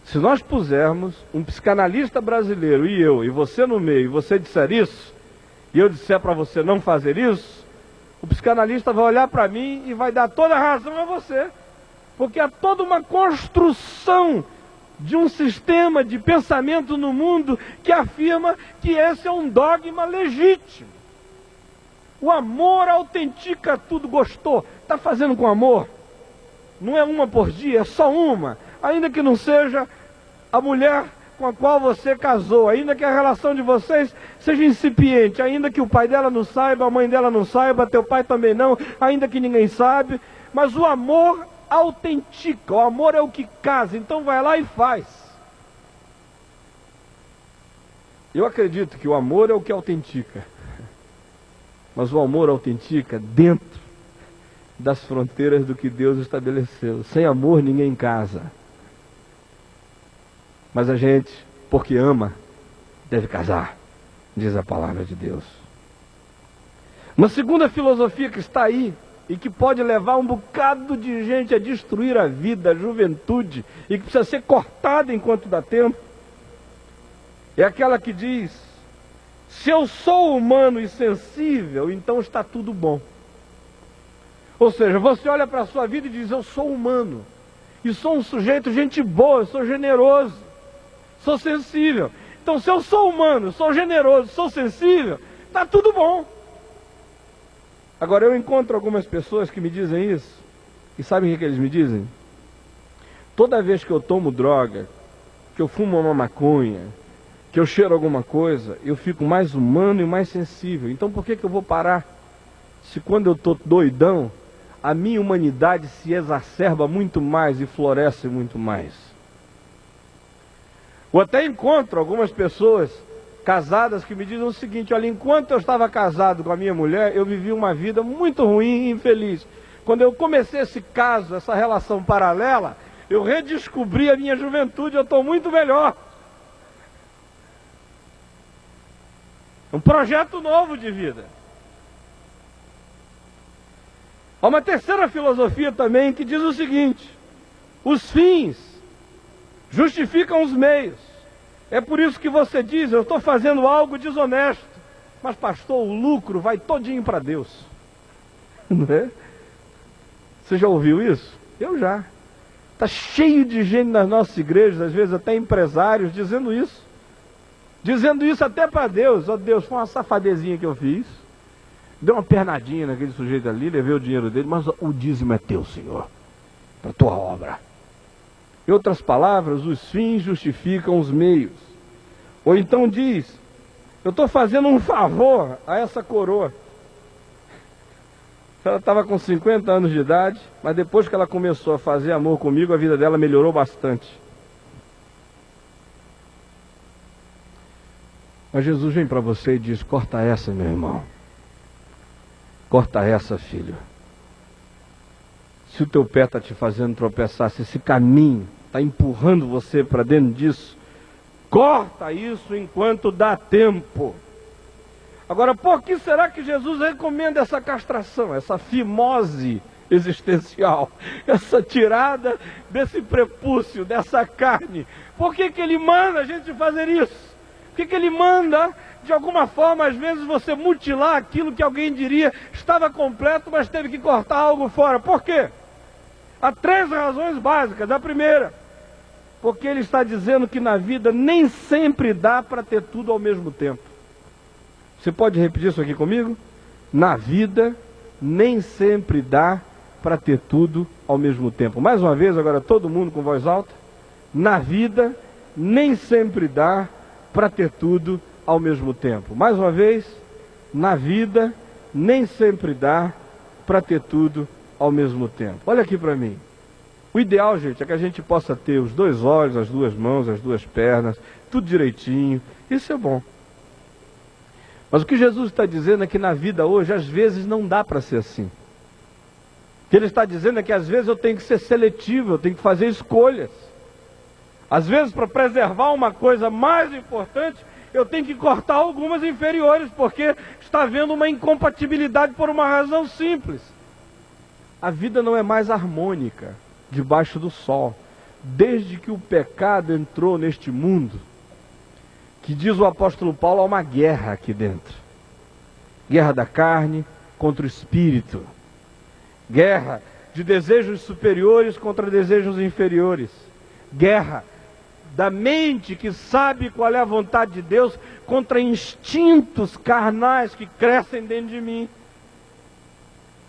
se nós pusermos um psicanalista brasileiro e eu, e você no meio, e você disser isso, e eu disser para você não fazer isso, o psicanalista vai olhar para mim e vai dar toda a razão a você. Porque há toda uma construção de um sistema de pensamento no mundo que afirma que esse é um dogma legítimo. O amor autentica tudo. Gostou? Está fazendo com amor? Não é uma por dia, é só uma. Ainda que não seja a mulher com a qual você casou, ainda que a relação de vocês seja incipiente, ainda que o pai dela não saiba, a mãe dela não saiba, teu pai também não, ainda que ninguém sabe, mas o amor autentica, o amor é o que casa, então vai lá e faz. Eu acredito que o amor é o que autentica, mas o amor autentica dentro das fronteiras do que Deus estabeleceu. Sem amor ninguém casa. Mas a gente, porque ama, deve casar, diz a palavra de Deus. Uma segunda filosofia que está aí e que pode levar um bocado de gente a destruir a vida, a juventude, e que precisa ser cortada enquanto dá tempo, é aquela que diz: se eu sou humano e sensível, então está tudo bom. Ou seja, você olha para a sua vida e diz: eu sou humano, e sou um sujeito gente boa, sou generoso, sou sensível. Então, se eu sou humano, sou generoso, sou sensível, está tudo bom. Agora, eu encontro algumas pessoas que me dizem isso, e sabem o que eles me dizem? Toda vez que eu tomo droga, que eu fumo uma maconha, que eu cheiro alguma coisa, eu fico mais humano e mais sensível. Então, por que eu vou parar? Se quando eu estou doidão, a minha humanidade se exacerba muito mais e floresce muito mais. Eu até encontro algumas pessoas casadas que me dizem o seguinte: olha, enquanto eu estava casado com a minha mulher, eu vivi uma vida muito ruim e infeliz. Quando eu comecei esse caso, essa relação paralela, eu redescobri a minha juventude, eu estou muito melhor. Um projeto novo de vida. Há uma terceira filosofia também que diz o seguinte: os fins justificam os meios. É por isso que você diz: eu estou fazendo algo desonesto. Mas pastor, o lucro vai todinho para Deus. Não é? Você já ouviu isso? Eu já. Está cheio de gente nas nossas igrejas, às vezes até empresários, dizendo isso. Dizendo isso até para Deus: ó Deus, foi uma safadezinha que eu fiz. Deu uma pernadinha naquele sujeito ali, levei o dinheiro dele, mas o dízimo é teu, Senhor, para a tua obra. Em outras palavras, os fins justificam os meios. Ou então diz: eu estou fazendo um favor a essa coroa. Ela estava com 50 anos de idade, mas depois que ela começou a fazer amor comigo, a vida dela melhorou bastante. Mas Jesus vem para você e diz: corta essa, meu irmão. Corta essa, filho. Se o teu pé está te fazendo tropeçar, se esse caminho está empurrando você para dentro disso, corta isso enquanto dá tempo. Agora, por que será que Jesus recomenda essa castração, essa fimose existencial, essa tirada desse prepúcio, dessa carne? Por que ele manda a gente fazer isso? Por que ele manda, de alguma forma, às vezes você mutilar aquilo que alguém diria estava completo, mas teve que cortar algo fora? Por quê? Há 3 razões básicas. A primeira, porque ele está dizendo que na vida nem sempre dá para ter tudo ao mesmo tempo. Você pode repetir isso aqui comigo? Na vida nem sempre dá para ter tudo ao mesmo tempo. Mais uma vez, agora todo mundo com voz alta. Na vida nem sempre dá para ter tudo ao mesmo tempo. Mais uma vez, na vida nem sempre dá para ter tudo ao mesmo tempo. Olha aqui para mim. O ideal, gente, é que a gente possa ter os 2 olhos, as 2 mãos, as 2 pernas, tudo direitinho. Isso é bom. Mas o que Jesus está dizendo é que na vida hoje, às vezes, não dá para ser assim. O que ele está dizendo é que às vezes eu tenho que ser seletivo, eu tenho que fazer escolhas. Às vezes, para preservar uma coisa mais importante, eu tenho que cortar algumas inferiores, porque está havendo uma incompatibilidade por uma razão simples. A vida não é mais harmônica debaixo do sol. Desde que o pecado entrou neste mundo, que diz o apóstolo Paulo, há uma guerra aqui dentro. Guerra da carne contra o espírito. Guerra de desejos superiores contra desejos inferiores. Guerra da mente que sabe qual é a vontade de Deus contra instintos carnais que crescem dentro de mim.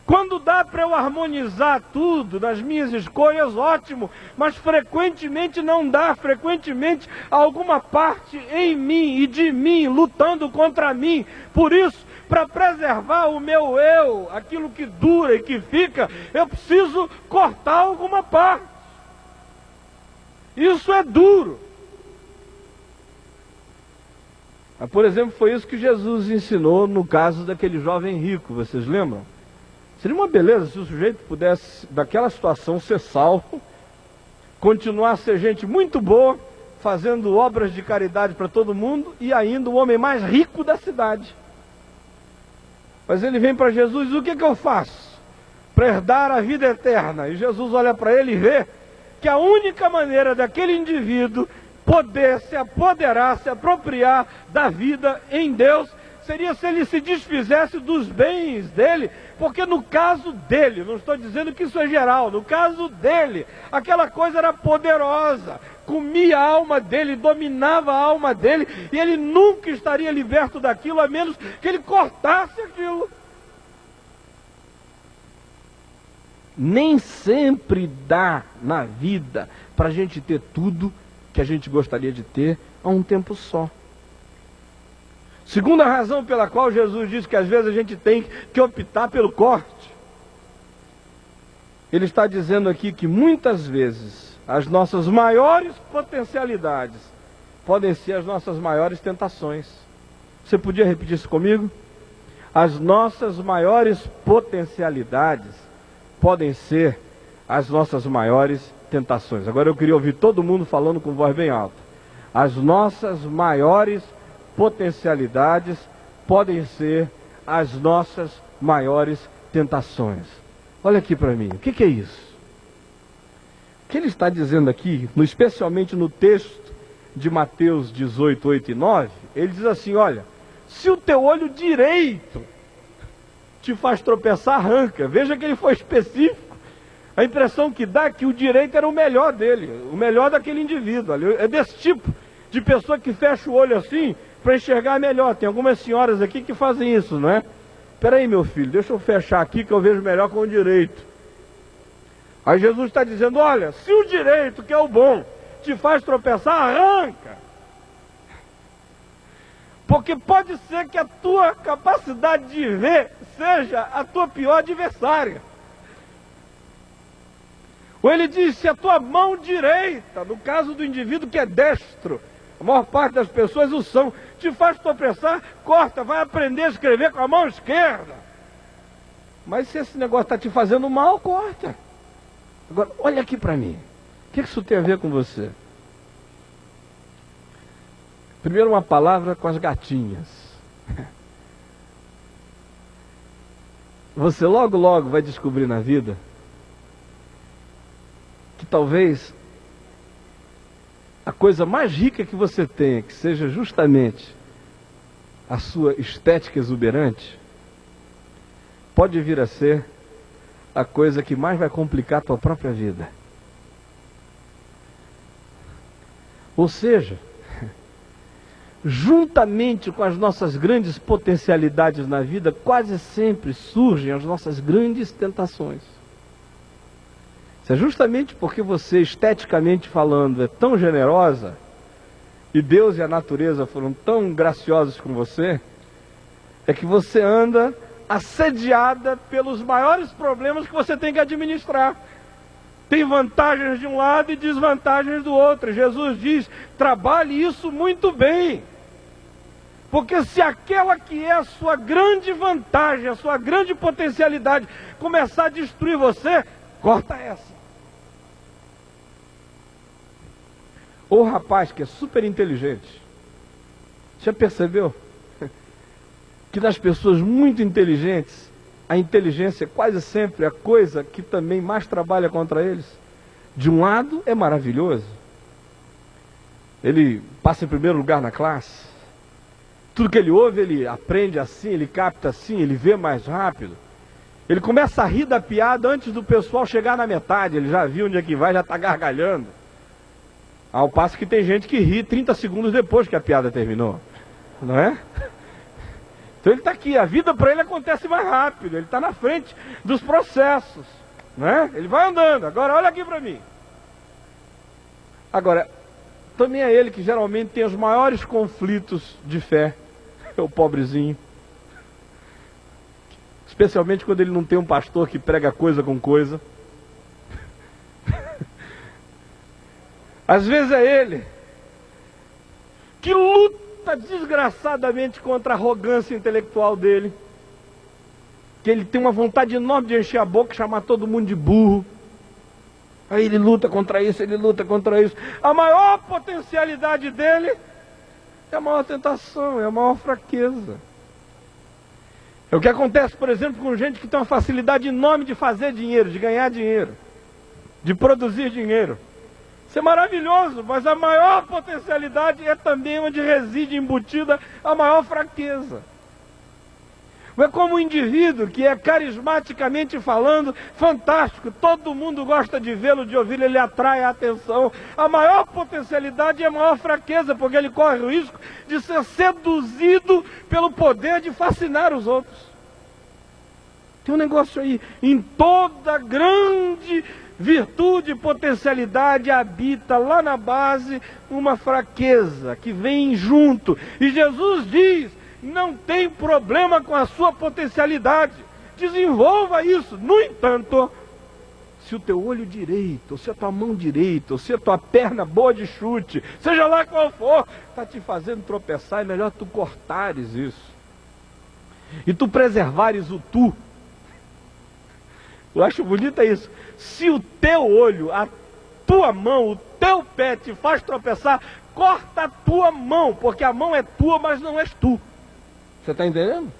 Quando dá para eu harmonizar tudo nas minhas escolhas, ótimo, mas frequentemente não dá, frequentemente há alguma parte em mim e de mim lutando contra mim. Por isso, para preservar o meu eu, aquilo que dura e que fica, eu preciso cortar alguma parte. Isso é duro. Mas, por exemplo, foi isso que Jesus ensinou no caso daquele jovem rico, vocês lembram? Seria uma beleza se o sujeito pudesse, daquela situação, ser salvo, continuar a ser gente muito boa, fazendo obras de caridade para todo mundo e ainda o homem mais rico da cidade. Mas ele vem para Jesus e diz: o que eu faço? para herdar a vida eterna. E Jesus olha para ele e vê que a única maneira daquele indivíduo poder se apoderar, se apropriar da vida em Deus, seria se ele se desfizesse dos bens dele, porque no caso dele, não estou dizendo que isso é geral, no caso dele, aquela coisa era poderosa, comia a alma dele, dominava a alma dele, e ele nunca estaria liberto daquilo, a menos que ele cortasse aquilo. Nem sempre dá na vida para a gente ter tudo que a gente gostaria de ter a um tempo só. Segunda razão pela qual Jesus diz que às vezes a gente tem que optar pelo corte. Ele está dizendo aqui que muitas vezes as nossas maiores potencialidades podem ser as nossas maiores tentações. Você podia repetir isso comigo? As nossas maiores potencialidades podem ser as nossas maiores tentações. Agora eu queria ouvir todo mundo falando com voz bem alta. As nossas maiores potencialidades podem ser as nossas maiores tentações. Olha aqui para mim, o que é isso? O que ele está dizendo aqui, especialmente no texto de Mateus 18, 8 e 9, ele diz assim, olha, se o teu olho direito te faz tropeçar, arranca. Veja que ele foi específico. A impressão que dá é que o direito era o melhor dele, o melhor daquele indivíduo. É desse tipo de pessoa que fecha o olho assim para enxergar melhor. Tem algumas senhoras aqui que fazem isso, não é? Espera aí, meu filho, deixa eu fechar aqui que eu vejo melhor com o direito. Aí Jesus está dizendo, olha, se o direito, que é o bom, te faz tropeçar, arranca. Porque pode ser que a tua capacidade de ver seja a tua pior adversária. Ou ele diz, se a tua mão direita, no caso do indivíduo que é destro, a maior parte das pessoas o são, te faz tropeçar, corta, vai aprender a escrever com a mão esquerda. Mas se esse negócio está te fazendo mal, corta. Agora, olha aqui para mim. O que isso tem a ver com você? Primeiro uma palavra com as gatinhas. Você logo, logo vai descobrir na vida que talvez a coisa mais rica que você tenha, que seja justamente a sua estética exuberante, pode vir a ser a coisa que mais vai complicar a tua própria vida. Ou seja, juntamente com as nossas grandes potencialidades na vida, quase sempre surgem as nossas grandes tentações. Isso é justamente porque você, esteticamente falando, é tão generosa, e Deus e a natureza foram tão graciosos com você, é que você anda assediada pelos maiores problemas que você tem que administrar. Tem vantagens de um lado e desvantagens do outro. Jesus diz, trabalhe isso muito bem. Porque se aquela que é a sua grande vantagem, a sua grande potencialidade, começar a destruir você, corta essa. Ou o rapaz que é super inteligente, já percebeu que nas pessoas muito inteligentes, a inteligência é quase sempre a coisa que também mais trabalha contra eles? De um lado é maravilhoso, ele passa em primeiro lugar na classe, tudo que ele ouve ele aprende assim, ele capta assim, ele vê mais rápido, ele começa a rir da piada antes do pessoal chegar na metade, ele já viu onde é que vai, já está gargalhando. Ao passo que tem gente que ri 30 segundos depois que a piada terminou, não é? Então ele está aqui, a vida para ele acontece mais rápido, ele está na frente dos processos, não é? Ele vai andando. Agora olha aqui para mim. Agora, também é ele que geralmente tem os maiores conflitos de fé, é o pobrezinho. Especialmente quando ele não tem um pastor que prega coisa com coisa. Às vezes é ele que luta desgraçadamente contra a arrogância intelectual dele, que ele tem uma vontade enorme de encher a boca e chamar todo mundo de burro. Aí ele luta contra isso, ele luta contra isso. A maior potencialidade dele é a maior tentação, é a maior fraqueza. É o que acontece, por exemplo, com gente que tem uma facilidade enorme de fazer dinheiro, de ganhar dinheiro, de produzir dinheiro. Isso é maravilhoso, mas a maior potencialidade é também onde reside embutida a maior fraqueza. É como um indivíduo que é carismaticamente falando, fantástico, todo mundo gosta de vê-lo, de ouvi-lo, ele atrai a atenção. A maior potencialidade é a maior fraqueza, porque ele corre o risco de ser seduzido pelo poder de fascinar os outros. Tem um negócio aí, em toda grande virtude e potencialidade habita lá na base uma fraqueza que vem junto. E Jesus diz: não tem problema com a sua potencialidade, desenvolva isso. No entanto, se o teu olho direito, ou se a tua mão direita, ou se a tua perna boa de chute, seja lá qual for, está te fazendo tropeçar, é melhor tu cortares isso e tu preservares o tu. Eu acho bonito isso. Se o teu olho, a tua mão, o teu pé te faz tropeçar, corta a tua mão, porque a mão é tua, mas não és tu. Você está entendendo?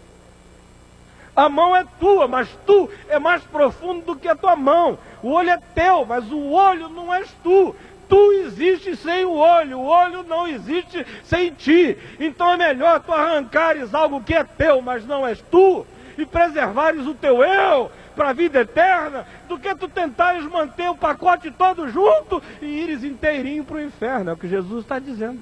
A mão é tua, mas tu é mais profundo do que a tua mão. O olho é teu, mas o olho não és tu. Tu existes sem o olho não existe sem ti. Então é melhor tu arrancares algo que é teu, mas não és tu, e preservares o teu eu para a vida eterna, do que tu tentares manter o pacote todo junto e ires inteirinho para o inferno. É o que Jesus está dizendo.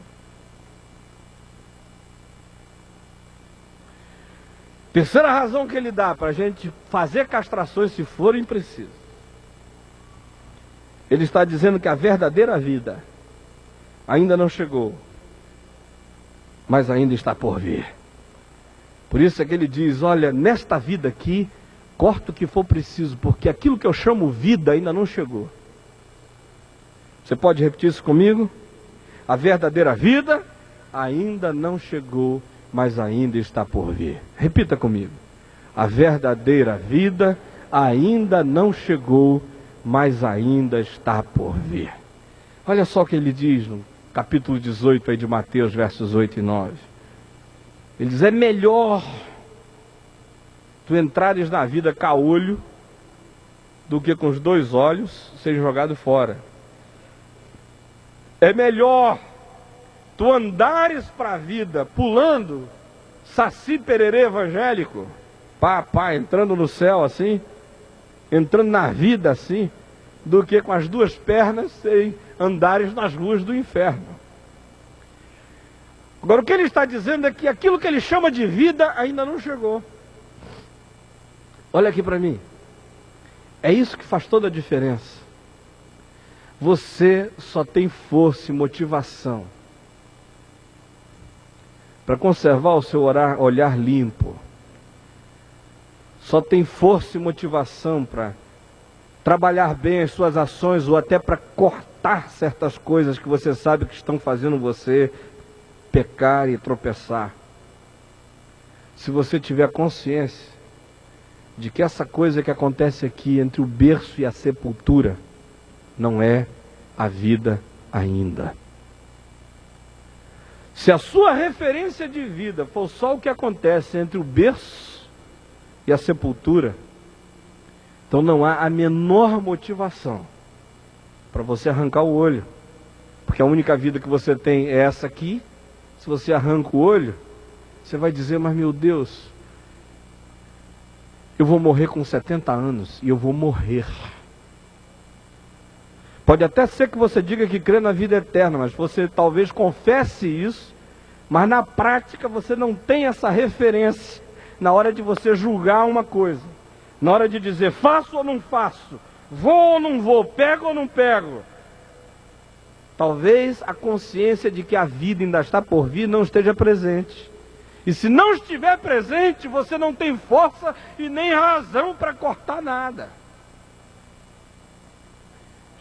Terceira razão que ele dá para a gente fazer castrações se forem precisas. Ele está dizendo que a verdadeira vida ainda não chegou, mas ainda está por vir. Por isso é que ele diz: olha, nesta vida aqui, corta o que for preciso, porque aquilo que eu chamo vida ainda não chegou. Você pode repetir isso comigo? A verdadeira vida ainda não chegou, mas ainda está por vir. Repita comigo. A verdadeira vida ainda não chegou, mas ainda está por vir. Olha só o que ele diz no capítulo 18 aí de Mateus, versos 8 e 9. Ele diz: é melhor tu entrares na vida caolho do que com os 2 olhos seja jogado fora. É melhor tu andares para a vida pulando, saci pererê evangélico, pá, entrando no céu assim, entrando na vida assim, do que com as 2 pernas sem andares nas ruas do inferno. Agora o que ele está dizendo é que aquilo que ele chama de vida ainda não chegou. Olha aqui para mim. É isso que faz toda a diferença. Você só tem força e motivação para conservar o seu olhar limpo. Só tem força e motivação para trabalhar bem as suas ações, ou até para cortar certas coisas que você sabe que estão fazendo você pecar e tropeçar. Se você tiver consciência de que essa coisa que acontece aqui entre o berço e a sepultura não é a vida ainda. Se a sua referência de vida for só o que acontece entre o berço e a sepultura, então não há a menor motivação para você arrancar o olho, porque a única vida que você tem é essa aqui. Se você arranca o olho, você vai dizer: mas meu Deus, eu vou morrer com 70 anos e eu vou morrer. Pode até ser que você diga que crê na vida eterna, mas você talvez confesse isso, mas na prática você não tem essa referência na hora de você julgar uma coisa, na hora de dizer faço ou não faço, vou ou não vou, pego ou não pego. Talvez a consciência de que a vida ainda está por vir não esteja presente. E se não estiver presente, você não tem força e nem razão para cortar nada.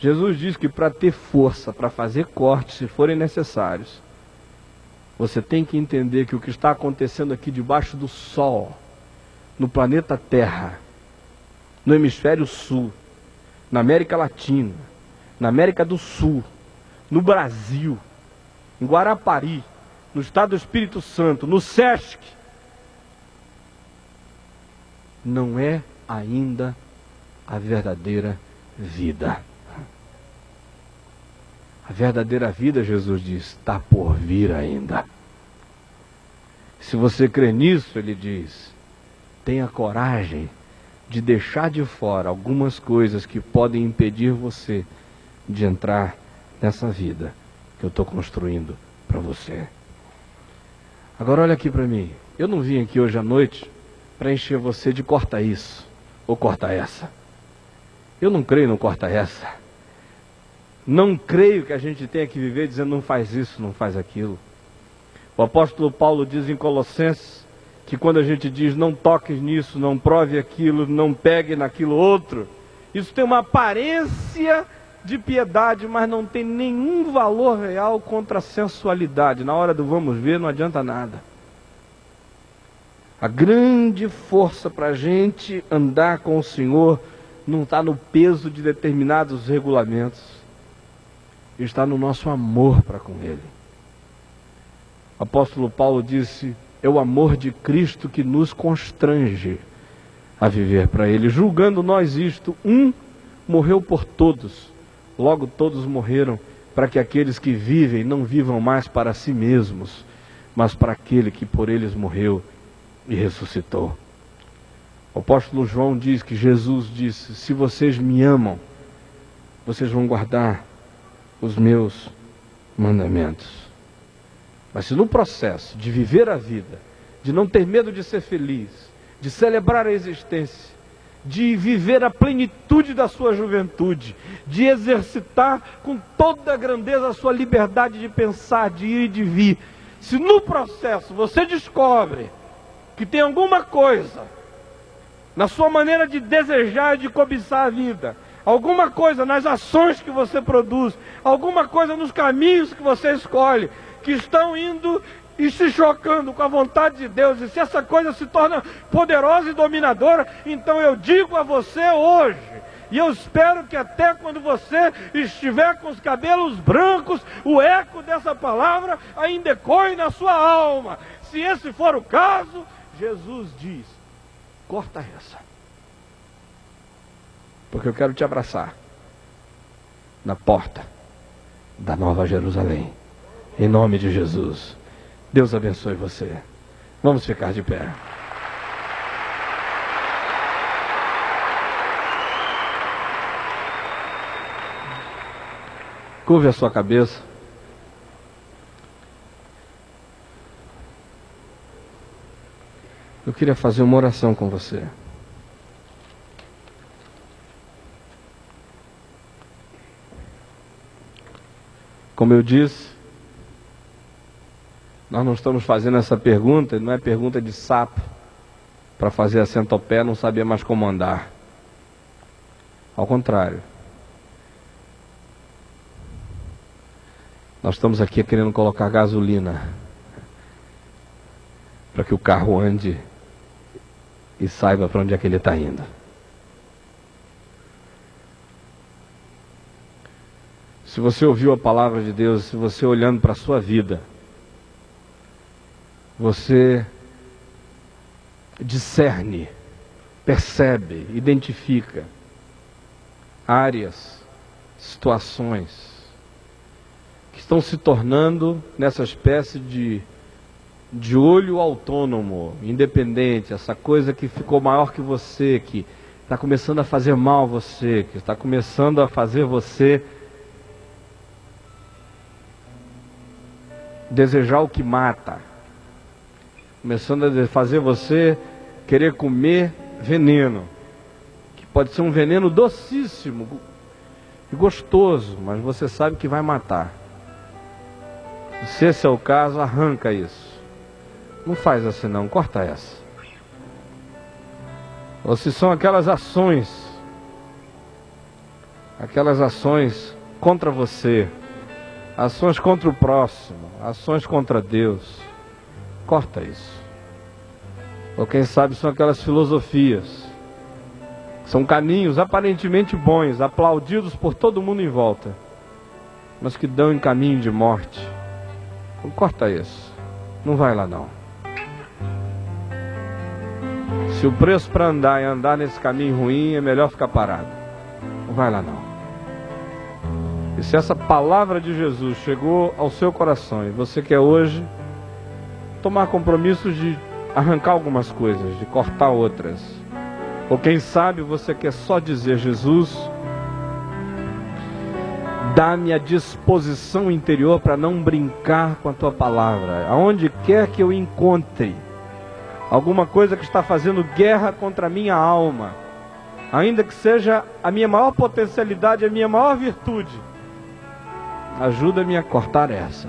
Jesus diz que para ter força, para fazer cortes, se forem necessários, você tem que entender que o que está acontecendo aqui debaixo do sol, no planeta Terra, no hemisfério sul, na América Latina, na América do Sul, no Brasil, em Guarapari, no estado do Espírito Santo, no Sesc, não é ainda a verdadeira vida. A verdadeira vida, Jesus diz, está por vir ainda. Se você crê nisso, ele diz, tenha coragem de deixar de fora algumas coisas que podem impedir você de entrar nessa vida que eu estou construindo para você. Agora olha aqui para mim. Eu não vim aqui hoje à noite para encher você de corta isso ou corta essa. Eu não creio no corta essa. Não creio que a gente tenha que viver dizendo não faz isso, não faz aquilo. O apóstolo Paulo diz em Colossenses que quando a gente diz não toques nisso, não prove aquilo, não pegue naquilo outro, isso tem uma aparência de piedade, mas não tem nenhum valor real contra a sensualidade. Na hora do vamos ver, não adianta nada. A grande força para a gente andar com o Senhor não está no peso de determinados regulamentos, está no nosso amor para com Ele. O apóstolo Paulo disse, é o amor de Cristo que nos constrange a viver para Ele. Julgando nós isto, um morreu por todos, logo todos morreram, para que aqueles que vivem não vivam mais para si mesmos, mas para aquele que por eles morreu e ressuscitou. O apóstolo João diz que Jesus disse, se vocês me amam, vocês vão guardar os meus mandamentos. Mas se no processo de viver a vida, de não ter medo de ser feliz, de celebrar a existência, de viver a plenitude da sua juventude, de exercitar com toda a grandeza a sua liberdade de pensar, de ir e de vir, se no processo você descobre que tem alguma coisa na sua maneira de desejar e de cobiçar a vida, alguma coisa nas ações que você produz, alguma coisa nos caminhos que você escolhe, que estão indo e se chocando com a vontade de Deus, e se essa coisa se torna poderosa e dominadora, então eu digo a você hoje, e eu espero que até quando você estiver com os cabelos brancos, o eco dessa palavra ainda ecoe na sua alma. Se esse for o caso, Jesus diz, corta essa, porque eu quero te abraçar na porta da Nova Jerusalém, em nome de Jesus. Deus abençoe você. Vamos ficar de pé. Curve a sua cabeça. Eu queria fazer uma oração com você. Como eu disse, nós não estamos fazendo essa pergunta, não é pergunta de sapo, para fazer a centopeia não saber mais como andar. Ao contrário. Nós estamos aqui querendo colocar gasolina, para que o carro ande e saiba para onde é que ele está indo. Se você ouviu a palavra de Deus, se você olhando para a sua vida, você discerne, percebe, identifica áreas, situações que estão se tornando nessa espécie de olho autônomo, independente, essa coisa que ficou maior que você, que está começando a fazer mal a você, que está começando a fazer você desejar o que mata, começando a fazer você querer comer veneno, que pode ser um veneno docíssimo e gostoso, mas você sabe que vai matar. Se esse é o caso, arranca isso. Não faz assim não, corta essa. Ou se são aquelas ações contra você, ações contra o próximo, ações contra Deus, corta isso. Ou quem sabe são aquelas filosofias, são caminhos aparentemente bons, aplaudidos por todo mundo em volta, mas que dão em caminho de morte. Então corta isso, não vai lá não. Se o preço para andar é andar nesse caminho ruim, é melhor ficar parado. Não vai lá não. E se essa palavra de Jesus chegou ao seu coração e você quer hoje tomar compromissos de arrancar algumas coisas, de cortar outras, ou quem sabe você quer só dizer: Jesus, dá-me a disposição interior para não brincar com a tua palavra, aonde quer que eu encontre alguma coisa que está fazendo guerra contra a minha alma, ainda que seja a minha maior potencialidade, a minha maior virtude, ajuda-me a cortar essa.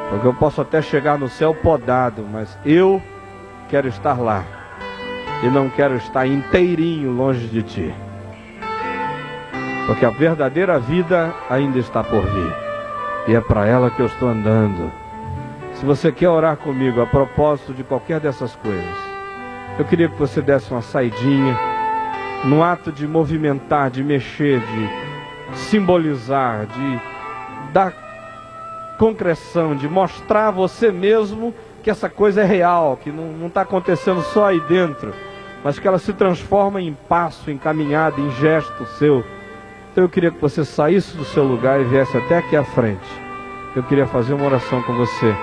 Porque eu posso até chegar no céu podado, mas eu quero estar lá e não quero estar inteirinho longe de ti. Porque a verdadeira vida ainda está por vir, e é para ela que eu estou andando. Se você quer orar comigo a propósito de qualquer dessas coisas, eu queria que você desse uma saidinha, no ato de movimentar, de mexer, de simbolizar, de dar concreção, de mostrar a você mesmo que essa coisa é real, que não está acontecendo só aí dentro, mas que ela se transforma em passo, em caminhada, em gesto seu. Então eu queria que você saísse do seu lugar e viesse até aqui à frente. Eu queria fazer uma oração com você,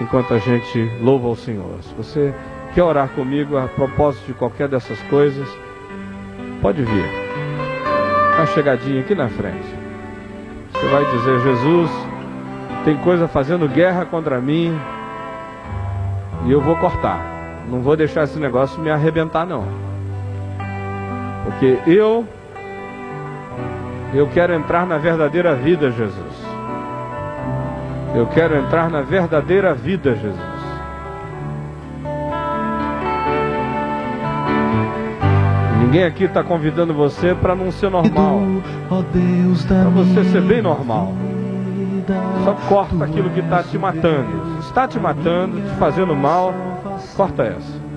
enquanto a gente louva ao Senhor. Se você quer orar comigo a propósito de qualquer dessas coisas, pode vir. Uma chegadinha aqui na frente. Você vai dizer: Jesus, tem coisa fazendo guerra contra mim e eu vou cortar. Não vou deixar esse negócio me arrebentar não. Porque eu quero entrar na verdadeira vida, Jesus. Eu quero entrar na verdadeira vida, Jesus. Ninguém aqui está convidando você para não ser normal, para você ser bem normal. Só corta aquilo que está te matando. Se está te matando, te fazendo mal, corta essa.